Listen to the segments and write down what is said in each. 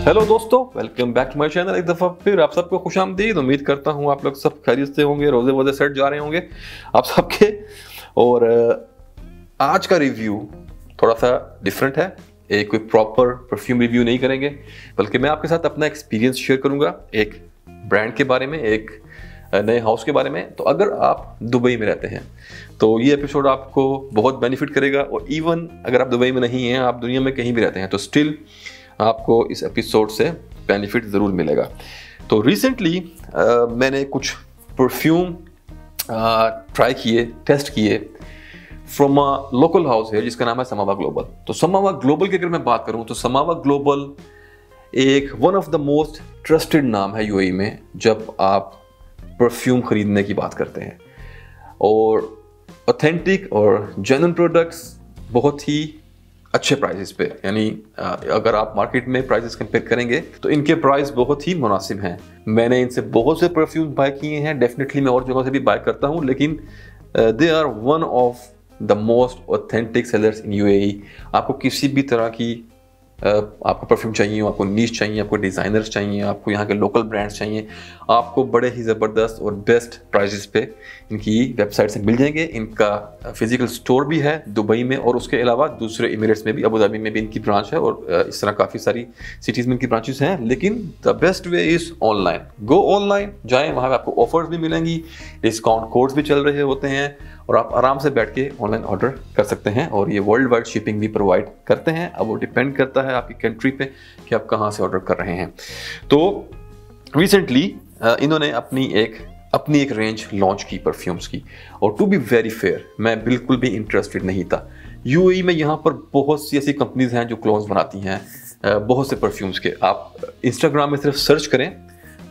Hello दोस्तों, welcome back to my channel. एक दफ़ा फिर आप सबको खुशामदीद। उम्मीद करता हूँ आप लोग सब खैरियत से होंगे, रोज़े वोज़े सेट जा रहे होंगे आप सबके। और आज का रिव्यू थोड़ा सा डिफरेंट है। एक कोई प्रॉपर परफ्यूम रिव्यू नहीं करेंगे, बल्कि मैं आपके साथ अपना एक्सपीरियंस शेयर करूँगा एक ब्रांड के बारे में, एक नए हाउस के बारे में। तो अगर आप दुबई में रहते हैं तो ये एपिसोड आपको बहुत बेनिफिट करेगा। और इवन अगर आप दुबई में नहीं हैं, आप दुनिया में कहीं भी रहते हैं, तो स्टिल आपको इस एपिसोड से बेनिफिट ज़रूर मिलेगा। तो रिसेंटली मैंने कुछ परफ्यूम ट्राई किए, टेस्ट किए फ्रॉम अ लोकल हाउस है जिसका नाम है समावा ग्लोबल। तो समावा ग्लोबल की अगर मैं बात करूं तो समावा ग्लोबल एक one of the most trusted नाम है यूएई में जब आप परफ्यूम खरीदने की बात करते हैं। और ऑथेंटिक और जेन्युइन प्रोडक्ट्स बहुत ही अच्छे प्राइसेस पे, यानी अगर आप मार्केट में प्राइसेस कंपेयर करेंगे तो इनके प्राइस बहुत ही मुनासिब हैं। मैंने इनसे बहुत से परफ्यूम बाय किए हैं, डेफिनेटली मैं और जगहों से भी बाय करता हूं, लेकिन they are one of the most authentic sellers in UAE. आपको किसी भी तरह की आपको परफ्यूम चाहिए, आपको नीश चाहिए, आपको डिज़ाइनर्स चाहिए, आपको यहाँ के लोकल ब्रांड्स चाहिए, आपको बड़े ही ज़बरदस्त और बेस्ट प्राइसेस पे इनकी वेबसाइट से मिल जाएंगे। इनका फिजिकल स्टोर भी है दुबई में, और उसके अलावा दूसरे एमिरेट्स में भी, अबू धाबी में भी इनकी ब्रांच है, और इस तरह काफ़ी सारी सिटीज़ में इनकी ब्रांचेस हैं। लेकिन the best way is online. Go online, जाएँ, वहाँ पर आपको ऑफर्स भी मिलेंगी, डिस्काउंट कोड्स भी चल रहे होते हैं, और आप आराम से बैठ के ऑनलाइन ऑर्डर कर सकते हैं। और ये वर्ल्ड वाइड शिपिंग भी प्रोवाइड करते हैं। अब वो डिपेंड करता है आपकी कंट्री पे कि आप कहाँ से ऑर्डर कर रहे हैं। तो रिसेंटली इन्होंने अपनी एक रेंज लॉन्च की परफ्यूम्स की, और टू बी वेरी फेयर मैं बिल्कुल भी इंटरेस्टेड नहीं था। यूएई में यहाँ पर बहुत सी ऐसी कंपनीज हैं जो क्लोन्स बनाती हैं बहुत से परफ्यूम्स के। आप इंस्टाग्राम में सिर्फ सर्च करें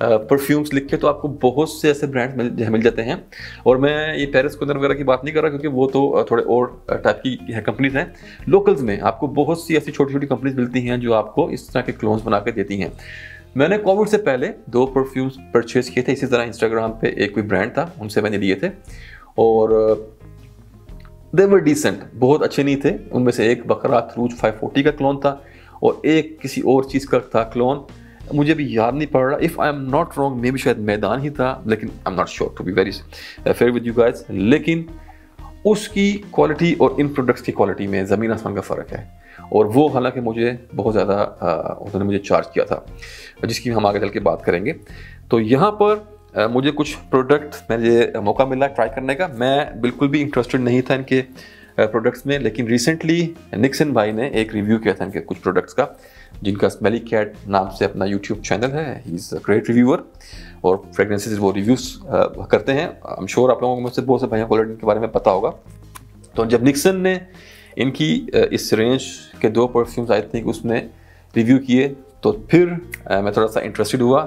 परफ्यूम्स लिख के, तो आपको बहुत से ऐसे ब्रांड्स मिल जाते हैं। और मैं ये पेरिस कोनर वगैरह की बात नहीं कर रहा, क्योंकि वो तो थोड़े और टाइप की कंपनीज हैं। लोकल्स में आपको बहुत सी ऐसी छोटी छोटी कंपनीज मिलती हैं जो आपको इस तरह के क्लोन्स बना के देती हैं। मैंने कोविड से पहले 2 परफ्यूम्स परचेज किए थे इसी तरह। इंस्टाग्राम पे एक कोई ब्रांड था, उनसे मैंने लिए थे, और दे वर डिसेंट, बहुत अच्छे नहीं थे। उनमें से एक बकरा क्रूज 540 का क्लोन था, और एक किसी और चीज़ का था क्लोन, मुझे भी याद नहीं पड़ रहा। If I am not wrong, maybe शायद मैदान ही था, लेकिन I am not sure, to be very fair with you guys. लेकिन उसकी क्वालिटी और इन प्रोडक्ट्स की क्वालिटी में ज़मीन आसमान का फ़र्क है। और वो हालांकि मुझे बहुत ज़्यादा उन्होंने मुझे चार्ज किया था, जिसकी हम आगे चल के बात करेंगे। तो यहाँ पर मुझे कुछ प्रोडक्ट मुझे मौका मिला ट्राई करने का। मैं बिल्कुल भी इंटरेस्टेड नहीं था इनके प्रोडक्ट्स में, लेकिन रिसेंटली निक्सन भाई ने एक रिव्यू किया था इनके कुछ प्रोडक्ट्स का, जिनका स्मेली कैट नाम से अपना यूट्यूब चैनल है। He is a great reviewer, और फ्रेगनेंसेस वो रिव्यूज़ करते हैं। आई एम श्योर आप लोगों को मुझसे बहुत से भाइयों को इनके बारे में पता होगा। तो जब निक्सन ने इनकी इस रेंज के 2 परफ्यूम्स आई थिंक उसने रिव्यू किए, तो फिर मैं थोड़ा सा इंटरेस्टेड हुआ,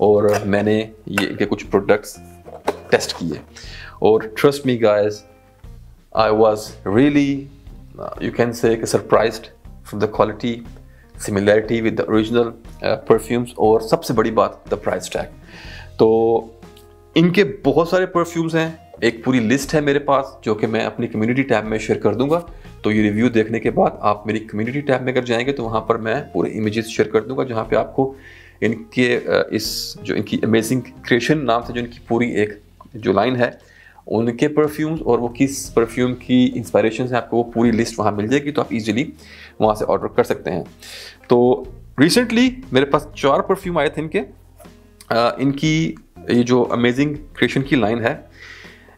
और मैंने ये इनके कुछ प्रोडक्ट्स टेस्ट किए। और trust me guys, I was really, you can say, surprised from the quality, similarity with the original perfumes, और सबसे बड़ी बात the price tag। तो इनके बहुत सारे परफ्यूम्स हैं, एक पूरी लिस्ट है मेरे पास जो कि मैं अपनी कम्युनिटी टैब में शेयर कर दूंगा। तो ये रिव्यू देखने के बाद आप मेरी कम्युनिटी टैब में अगर जाएंगे तो वहाँ पर मैं पूरे इमेजेस शेयर कर दूंगा, जहाँ पे आपको इनके इनकी अमेजिंग क्रिएशन नाम से जो इनकी पूरी एक जो लाइन है उनके परफ्यूम्स, और वो किस परफ्यूम की इंस्पायरेशन से, आपको वो पूरी लिस्ट वहाँ मिल जाएगी। तो आप इजीली वहाँ से ऑर्डर कर सकते हैं। तो रिसेंटली मेरे पास 4 परफ्यूम आए थे इनके। इनकी ये जो अमेजिंग क्रिएशन की लाइन है,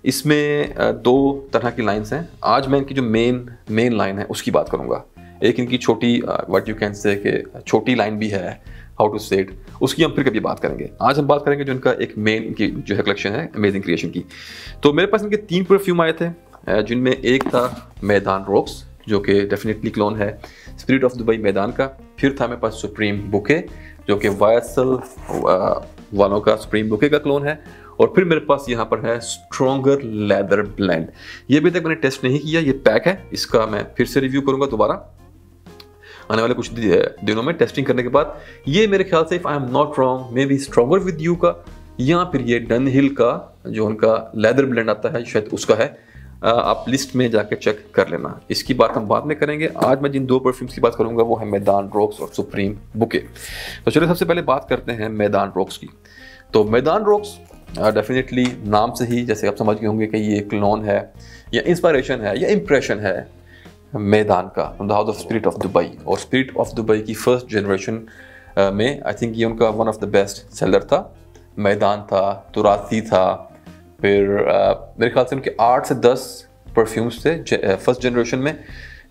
इसमें 2 तरह की लाइन्स हैं। आज मैं इनकी जो मेन लाइन है उसकी बात करूँगा। एक इनकी छोटी व्हाट यू कैन से के छोटी लाइन भी है, हाउ टू से इट, उसकी हम फिर कभी बात करेंगे। आज हम बात करेंगे जो इनका एक मेन इनकी जो है कलेक्शन है अमेजिंग क्रिएशन की। तो मेरे पास इनके 3 परफ्यूम आए थे, जिनमें एक था मैदान रॉक्स, जो कि डेफिनेटली क्लोन है स्पिरिट ऑफ दुबई मैदान का। फिर था मेरे पास सुप्रीम बुके, जो कि वायसल वालों का सुप्रीम बुके का क्लोन है। और फिर मेरे पास यहाँ पर है स्ट्रॉन्गर लेदर ब्लेंड। ये अभी तक मैंने टेस्ट नहीं किया, ये पैक है, इसका मैं फिर से रिव्यू करूँगा दोबारा आने वाले कुछ दिनों में टेस्टिंग करने के बाद। ये मेरे ख्याल से, if I am not wrong, may be stronger with you का, या फिर ये डनहिल का जो उनका लेदर ब्लेंड आता है शायद उसका है। आप लिस्ट में जाके चेक कर लेना। इसकी बात हम बाद में करेंगे। आज मैं जिन 2 परफ्यूम्स की बात करूंगा वो है मैदान रॉक्स और सुप्रीम बुके। तो चलिए सबसे पहले बात करते हैं मैदान रॉक्स की। तो मैदान रॉक्स डेफिनेटली नाम से ही जैसे आप समझ गए होंगे कि ये क्लोन है या इंस्पायरेशन है या इम्प्रेशन है मैदान का, the house of spirit of Dubai. और स्पिरिट ऑफ दुबई की फर्स्ट जनरेशन में आई थिंक ये उनका one of the best seller था। मैदान था, तुरासी था, फिर मेरे ख्याल से उनके 8 से 10 परफ्यूम्स थे फर्स्ट जनरेशन में,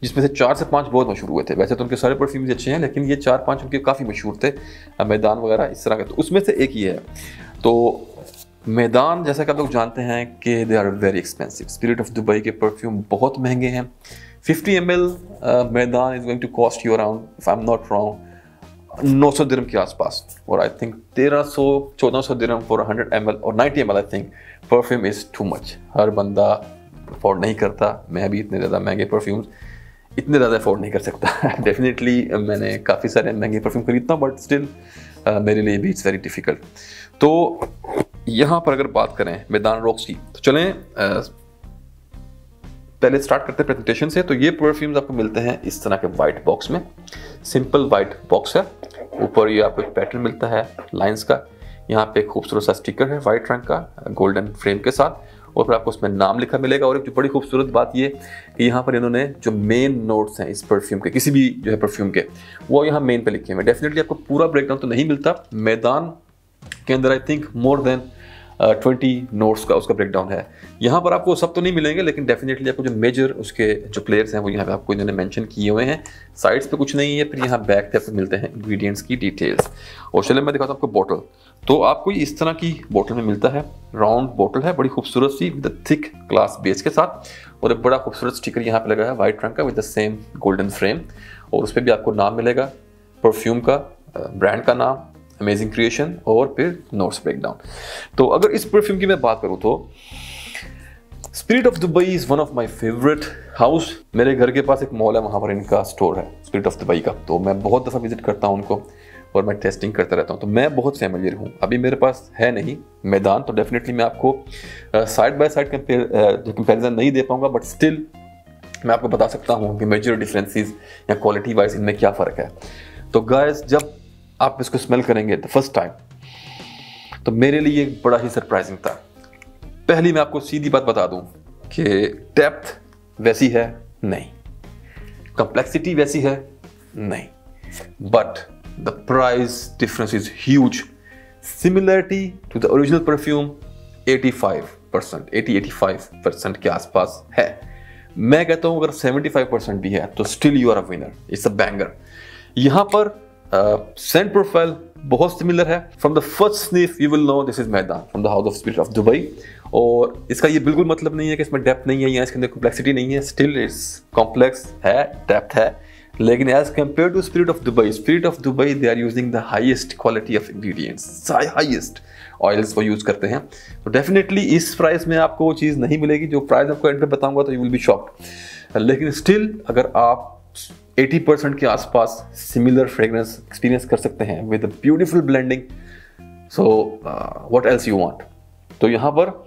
जिसमें से 4 से 5 बहुत मशहूर हुए थे। वैसे तो उनके सारे परफ्यूम्स अच्छे हैं, लेकिन ये 4-5 उनके काफ़ी मशहूर थे, मैदान वगैरह इस तरह के। तो उसमें से एक ही है। तो मैदान, जैसा कि आप लोग जानते हैं कि they are very expensive. Spirit of Dubai के परफ्यूम बहुत महंगे हैं। 50 ml Maidan is going to cost you around, if I am not wrong, 900 dirham के आसपास। और I think 1300-1400 dirham for 100 ml और 90 ml। I think perfume is too much. हर बंदा अफोर्ड नहीं करता। मैं भी इतने ज़्यादा महंगे परफ्यूम्स इतने ज़्यादा अफोर्ड नहीं कर सकता। डेफिनेटली मैंने काफ़ी सारे महंगे परफ्यूम खरीदता हूँ, बट स्टिल मेरे लिए भी इट्स वेरी डिफ़िकल्ट। तो यहाँ पर अगर बात करें मैदान रॉक्स की, तो चलें पहले स्टार्ट करते हैं प्रेजेंटेशन से। तो ये परफ्यूम्स आपको मिलते हैं इस तरह के वाइट बॉक्स में। सिंपल वाइट बॉक्स है, ऊपर ये आपको एक पैटर्न मिलता है लाइंस का। यहाँ पे एक खूबसूरत सा स्टिकर है वाइट रंग का गोल्डन फ्रेम के साथ, और फिर आपको उसमें नाम लिखा मिलेगा। और एक जो बड़ी खूबसूरत बात ये कि यहाँ पर इन्होंने जो मेन नोट्स हैं इस परफ्यूम के, किसी भी जो है परफ्यूम के, वो यहाँ मेन पे लिखे हुए हैं। डेफिनेटली आपको पूरा ब्रेकडाउन तो नहीं मिलता। मैदान के अंदर I think more than 20 notes का उसका ब्रेकडाउन है। यहाँ पर आपको सब तो नहीं मिलेंगे, लेकिन डेफिनेटली आपको जो मेजर उसके जो प्लेयर्स हैं वो यहाँ पे आपको इन्होंने मेंशन किए हुए हैं। साइड्स पे कुछ नहीं है। फिर यहाँ बैक पे आपको मिलते हैं इंग्रेडिएंट्स की डिटेल्स। और चलिए मैं दिखाता हूँ आपको बॉटल। तो आपको इस तरह की बॉटल में मिलता है। राउंड बॉटल है, बड़ी खूबसूरत सी, विद थिक ग्लास बेस के साथ, और एक बड़ा खूबसूरत स्टिकर यहाँ पे लगा है वाइट रंग का with the same golden frame. और उस पर भी आपको नाम मिलेगा परफ्यूम का, ब्रांड का नाम, अमेजिंग क्रिएशन, और फिर नोट्स ब्रेकडाउन। तो अगर इस परफ्यूम की मैं बात करूं तो spirit of Dubai is one of my favourite house. मेरे घर के पास एक मॉल है, वहां पर इनका स्टोर है स्पिरिट ऑफ दुबई का। तो मैं बहुत दफ़ा विजिट करता हूं उनको और मैं टेस्टिंग करता रहता हूं। तो मैं बहुत फैमिलियर हूं। अभी मेरे पास है नहीं मैदान, तो डेफिनेटली मैं आपको साइड बाय साइड कंपेरिजन नहीं दे पाऊंगा, बट स्टिल मैं आपको बता सकता हूँ कि मेजर डिफरेंसेस या क्वालिटी वाइज इनमें क्या फ़र्क है। तो गाइस, जब आप इसको स्मेल करेंगे द फर्स्ट टाइम, तो मेरे लिए बड़ा ही सरप्राइजिंग था। पहली मैं आपको सीधी बात बता दूं कि डेप्थ वैसी है नहीं, कंप्लेक्सिटी वैसी है नहीं, but the price difference is huge. Similarity to the original perfume 80-85% के आसपास है। मैं कहता हूं अगर 75% भी है तो still you are a winner, it's a banger. यहां पर सेंट प्रोफाइल बहुत सिमिलर है। From the first sniff you will know this is Maidan from the house of spirit of Dubai. और इसका ये बिल्कुल मतलब नहीं है कि इसमें डेप्थ नहीं है या इसके अंदर कॉम्प्लेक्सिटी नहीं है। स्टिल इट्स कॉम्प्लेक्स है, डेप्थ है, लेकिन as compare to spirit of Dubai they are using the highest quality of ingredients, highest oils वो यूज करते हैं। तो डेफिनेटली इस प्राइस में आपको वो चीज़ नहीं मिलेगी जो प्राइस आपको एंड पे बताऊंगा, तो यू विल बी शॉक्ड। लेकिन स्टिल अगर आप 80% के आसपास सिमिलर फ्रेग्रेंस एक्सपीरियंस कर सकते हैं with a beautiful blending, so what else you want. तो यहाँ पर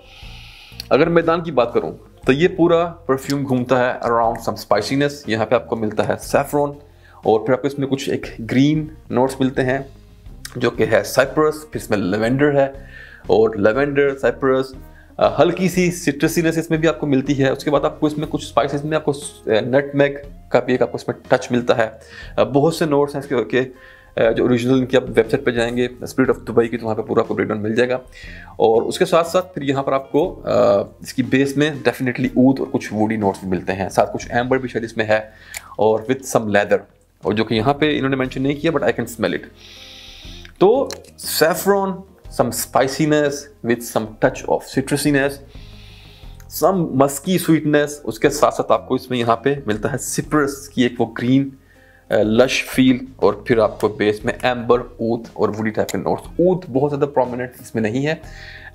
अगर मैदान की बात करूँ तो ये पूरा परफ्यूम घूमता है अराउंड सम स्पाइसीनेस। यहाँ पे आपको मिलता है सैफरॉन, और फिर आपको इसमें कुछ एक ग्रीन नोट्स मिलते हैं जो कि है साइप्रस, फिर इसमें लेवेंडर है, और लेवेंडर, साइप्रस, हल्की सी सिट्रसीनेस इसमें भी आपको मिलती है। उसके बाद आपको इसमें कुछ स्पाइसेस में आपको नटमेग का भी एक आपको इसमें टच मिलता है। बहुत से नोट्स हैं इसके जो ओरिजिनल इनकी आप वेबसाइट पे जाएंगे स्पिरिट ऑफ दुबई की, तो वहाँ पे पूरा आपको ब्रेकडाउन मिल जाएगा। और उसके साथ साथ फिर यहाँ पर आपको इसकी बेस में डेफिनेटली ऊद और कुछ वुडी नोट्स भी मिलते हैं, साथ कुछ एम्बर भी शायद इसमें है, और विथ सम लेदर, और जो कि यहाँ पे इन्होंने मेंशन नहीं किया, but I can smell it. तो saffron, some spiciness with some touch of citrusiness, some musky sweetness। उसके साथ साथ आपको इसमें यहाँ पे मिलता है सिप्रस की एक वो ग्रीन लश फील, और फिर आपको बेस में एम्बर, ऊद और वुडी टाइप के नोट्स। ऊद बहुत ज़्यादा प्रोमिनेंट इसमें नहीं है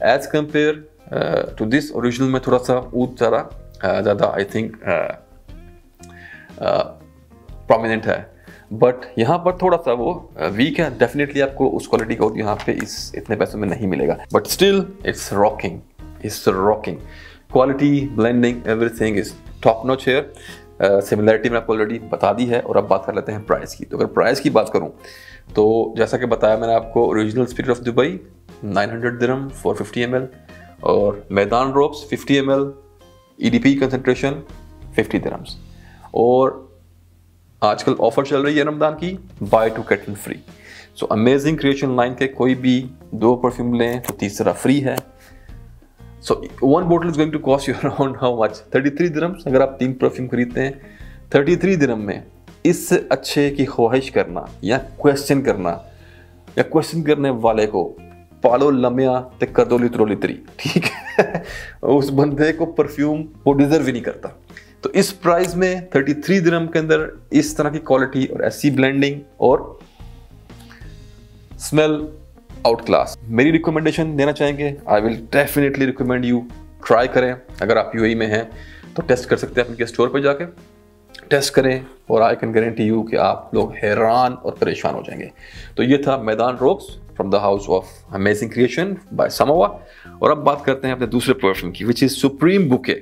as compare to this. Original में थोड़ा सा ऊद ज़्यादा आई थिंक प्रोमिनेंट है, बट यहाँ पर थोड़ा सा वो वीक है। डेफिनेटली आपको उस क्वालिटी का यहाँ पे इस इतने पैसों में नहीं मिलेगा, but still it's rocking. Quality, blending, everything is top notch here. Similarity मैंने आपको ऑलरेडी बता दी है। और अब बात कर लेते हैं प्राइस की। तो अगर प्राइस की बात करूं तो जैसा कि बताया मैंने आपको, ओरिजिनल स्पिरिट ऑफ दुबई 900 दिरहम फॉर 50 ml, और मैदान ड्रॉप्स 50 ml EDP कंसंट्रेशन 50 दिरहम्स। और आजकल ऑफर चल रही है रमजान की, buy two get one free. So amazing creation line के कोई भी 2 परफ्यूम लें तो तीसरा फ्री है। So 1 bottle is going to cost you around how much, 33 दिरहम्स। अगर आप 3 परफ्यूम खरीदते हैं 33 दिरहम में इससे अच्छे की ख्वाहिश करना या क्वेश्चन करने वाले को पालो लम्या ते कदोली त्रोली, ठीक है। उस बंदे को परफ्यूम वो डिजर्व ही नहीं करता। तो इस प्राइस में 33 दिरहम के अंदर इस तरह की क्वालिटी और ऐसी ब्लेंडिंग और स्मेल आउट क्लास। मेरी रिकमेंडेशन देना चाहेंगे, I will definitely recommend you try करें। अगर आप यूएई में हैं तो टेस्ट कर सकते हैं, अपने स्टोर पर जाके टेस्ट करें, और आई कैन गारंटी यू कि आप लोग हैरान और परेशान हो जाएंगे। तो ये था मैदान rocks from the house of amazing creation bye Samoa. और अब बात करते हैं अपने दूसरे परफ्यूम की, which is supreme bouquet.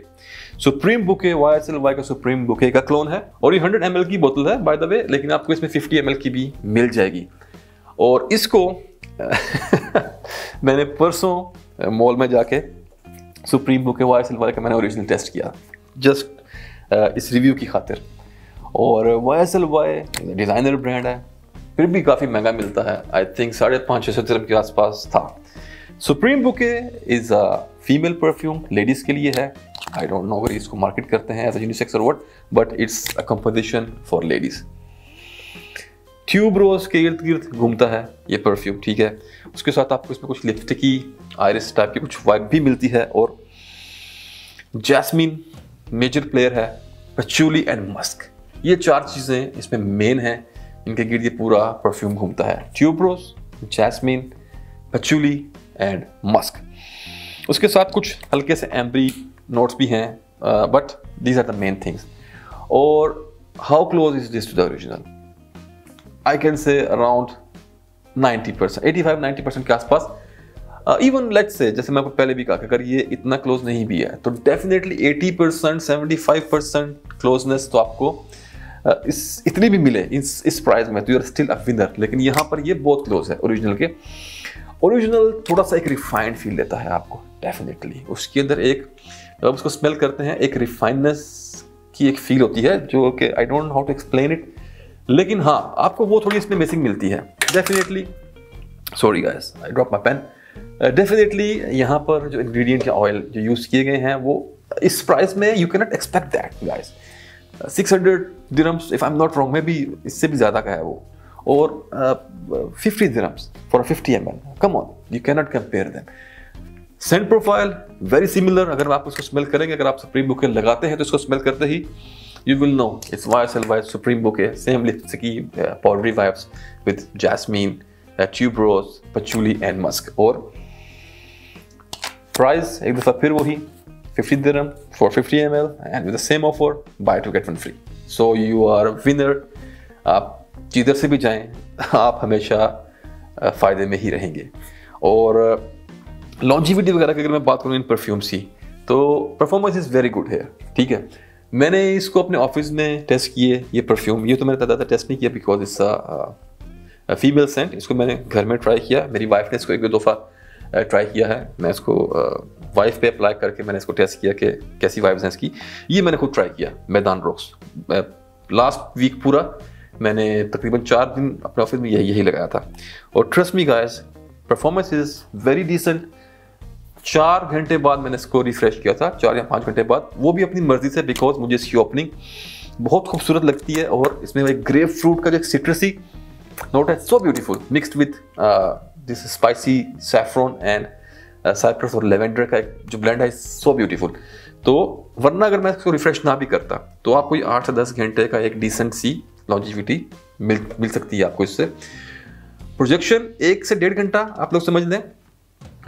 Supreme bouquet YSL का सुप्रीम बुके का क्लोन है, और ये 100 ml की बोतल है बाय द वे, लेकिन आपको इसमें 50 ml की भी मिल जाएगी। और इसको मैंने परसों मॉल में जाके सुप्रीम बुके YSL का मैंने ओरिजिनल टेस्ट किया, जस्ट इस रिव्यू की खातिर। और YSL डिज़ाइनर ब्रांड है, फिर भी काफ़ी महंगा मिलता है। आई थिंक 550-600 दिरहम के आसपास था। Supreme bouquet is a female perfume, ladies के लिए है। आई डोंट नो अगर इसको मार्केट करते हैं एज यूनिसेक्स और what, but it's a composition for ladies. Tuberose के इर्द गिर्द घूमता है ये परफ्यूम, ठीक है। उसके साथ आपको इसमें कुछ लिपस्टिकी आयरिस टाइप की कुछ वाइब भी मिलती है, और जैस्मीन मेजर प्लेयर है, पचूली एंड मस्क, ये 4 चीज़ें इसमें मेन हैं, इनके गिर्द ये पूरा परफ्यूम घूमता है। Tuberose, jasmine, patchouli and musk. उसके साथ कुछ हल्के से एम्बरी नोट्स भी हैं, but these are the main things. और how close is this to the original? I can say around 90%, 85-90% के आसपास। इवन लेट्स से, जैसे मैं आपको पहले भी कहा कि अगर ये इतना क्लोज नहीं भी है तो डेफिनेटली 80%, 75% क्लोजनेस तो आपको इतनी भी मिले इस प्राइस में तो you are still a winner. लेकिन यहाँ पर ये बहुत क्लोज है ओरिजिनल के। ओरिजिनल थोड़ा सा एक रिफाइंड फील देता है आपको, डेफिनेटली उसके अंदर एक, जब आप उसको स्मेल करते हैं, एक रिफाइननेस की एक फील होती है जो कि I don't know how to explain it, लेकिन हाँ आपको वो थोड़ी इसमें मिसिंग मिलती है definitely. Sorry guys, I drop my pen. Definitely यहाँ पर जो इंग्रेडिएंट या ऑयल जो यूज किए गए हैं वो इस प्राइस में you can not expect that guys. 600 dirhams if I am not wrong, में भी इससे भी ज्यादा का है वो, और 50 dirhams for 50 ml, come on, you can not compare them. Saint profile very similar, अगर आप उसको स्मेल करेंगे, अगर आप सुप्रीम बुके लगाते हैं तो इसको स्मेल करते ही you will know it's YSL supreme bouquet, same लिपस्टिकी powdery vibes with jasmine, tuberose, patchouli and musk। और प्राइस एक दफा फिर वही 50 dirham for 50 ml and with the same offer, buy to get one free। so you are a winner। आप जिधर से भी जाएं आप हमेशा फायदे में ही रहेंगे। और लॉन्जिविटी वगैरह की अगर मैं बात करूँ इन परफ्यूम्स की, तो परफॉर्मेंस इज वेरी गुड है, ठीक है। मैंने इसको अपने ऑफिस में टेस्ट किए ये परफ्यूम, ये तो मैंने ज़्यादा टेस्ट नहीं किया बिकॉज इट्स फीमेल सेंट। इसको मैंने घर में ट्राई किया, मेरी वाइफ ने इसको 1-2 दफ़ा ट्राई किया है। मैं इसको वाइफ पे अप्लाई करके मैंने इसको टेस्ट किया कि कैसी वाइब्स हैं इसकी। ये मैंने खुद ट्राई किया मैदान रोक्स, लास्ट वीक पूरा मैंने तकरीबन 4 दिन अपने ऑफिस में यही लगाया था। और trust me guys, performance is very decent. 4 घंटे बाद मैंने इसको रिफ्रेश किया था, 4 या 5 घंटे बाद, वो भी अपनी मर्जी से, बिकॉज मुझे इसकी ओपनिंग बहुत खूबसूरत लगती है। और इसमें एक ग्रेप फ्रूट का जो एक सिट्रसी नोट है, so beautiful, mixed with this spicy saffron and cypress और लेवेंडर का एक जो ब्लेंड है, सो ब्यूटीफुल। तो वरना अगर मैं इसको रिफ्रेश ना भी करता तो आपको 8 से 10 घंटे का एक डिसेंट सी लॉन्जिविटी मिल सकती है आपको इससे। प्रोजेक्शन 1 से 1.5 घंटा आप लोग समझ लें।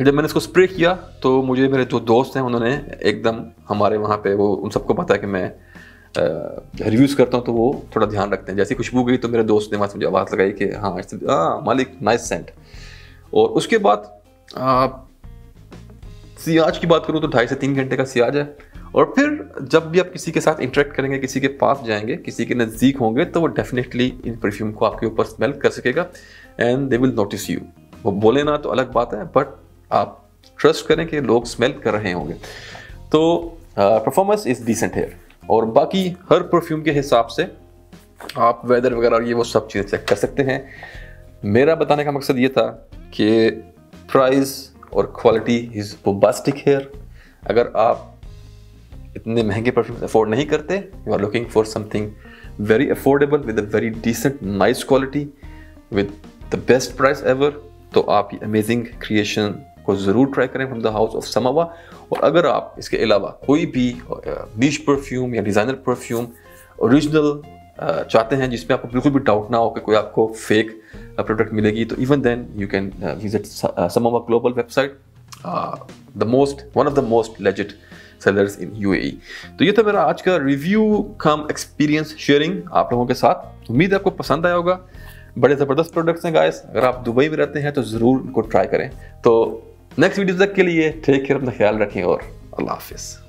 जब मैंने इसको स्प्रे किया तो मुझे मेरे जो दोस्त हैं उन्होंने एकदम, हमारे वहाँ पे वो उन सबको पता है कि मैं रिव्यूज़ करता हूँ तो वो थोड़ा ध्यान रखते हैं। जैसी खुशबू गई तो मेरे दोस्त ने वहाँ से मुझे आवाज़ लगाई कि हाँ मालिक नाइस सेंट। और उसके बाद सियाज की बात करूँ तो 2.5 से 3 घंटे का सियाज है। और फिर जब भी आप किसी के साथ इंटरेक्ट करेंगे, किसी के पास जाएंगे, किसी के नज़दीक होंगे, तो वो डेफिनेटली इन परफ्यूम को आपके ऊपर स्मेल कर सकेगा and they will notice you. वो बोले ना तो अलग बात है, बट आप ट्रस्ट करें कि लोग स्मेल कर रहे होंगे। तो परफॉर्मेंस इज़ डिसेंट हेयर। और बाकी हर परफ्यूम के हिसाब से आप वेदर वगैरह ये वो सब चीज़ें चेक कर सकते हैं। मेरा बताने का मकसद ये था कि प्राइस और क्वालिटी इज़ बोम्बास्टिक हेयर। अगर आप इतने महंगे परफ्यूम अफोर्ड नहीं करते, you are looking for something very affordable with a very decent nice quality with the best price ever, तो आप ये अमेजिंग क्रिएशन को ज़रूर ट्राई करें फ्रॉम द हाउस ऑफ समावा। और अगर आप इसके अलावा कोई भी नीश परफ्यूम या डिज़ाइनर परफ्यूम ओरिजिनल चाहते हैं, जिसमें आपको बिल्कुल भी डाउट ना हो कि कोई आपको फेक प्रोडक्ट मिलेगी, तो even then you can visit Samawa global website, one of the most legit sellers in UAE। तो ये था मेरा आज का रिव्यू कम एक्सपीरियंस शेयरिंग आप लोगों के साथ। उम्मीद है आपको पसंद आया होगा। बड़े ज़बरदस्त प्रोडक्ट्स हैं गाइस, अगर आप दुबई में रहते हैं तो ज़रूर इनको ट्राई करें। तो नेक्स्ट वीडियो तक के लिए टेक केयर, अपना ख्याल रखें और अल्लाह हाफिज़।